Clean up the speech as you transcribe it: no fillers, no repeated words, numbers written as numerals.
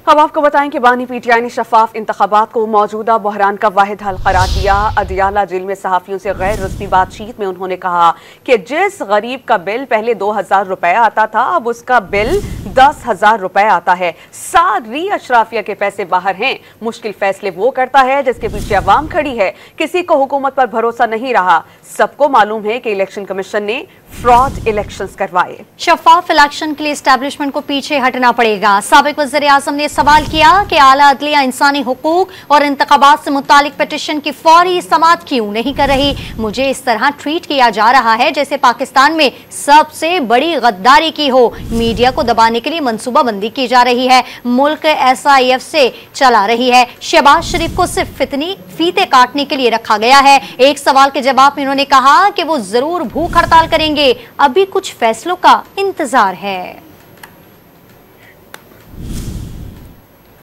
अब आपको बताएं कि बानी पीटीआई ने शफाफ इंतखाबात को मौजूदा बहरान का वाहिद हल करार दिया। अदियाला जेल में सहाफियों से गैर रस्मी बातचीत में उन्होंने कहा कि जिस गरीब का बिल पहले 2000 रुपए आता था, अब उसका बिल 10,000 रुपए आता है। सारी अशराफिया के पैसे बाहर हैं। मुश्किल फैसले वो करता है जिसके पीछे अवाम खड़ी है। किसी को हुकूमत पर भरोसा नहीं रहा। सबको मालूम है कि इलेक्शन कमीशन ने फ्रॉड इलेक्शंस करवाए। शफाफ इलेक्शन के लिए एस्टैब्लिशमेंट को पीछे हटना पड़ेगा। साबिक वज़ीर आज़म ने सवाल किया कि आला अदलिया इंसानी हुकूक और इंतखाबात से मुतालिक पिटीशन की फौरी समाअत क्यों नहीं कर रही। मुझे इस तरह ट्रीट किया जा रहा है जैसे पाकिस्तान में सबसे बड़ी गद्दारी की हो। मीडिया को दबाने के लिए मंसूबाबंदी की जा रही है। मुल्क SIF से चला रही है। शहबाज शरीफ को सिर्फ फीते काटने के लिए रखा गया है। एक सवाल के जवाब में उन्होंने कहा कि वो जरूर भूख हड़ताल करेंगे। अभी कुछ फैसलों का इंतजार है।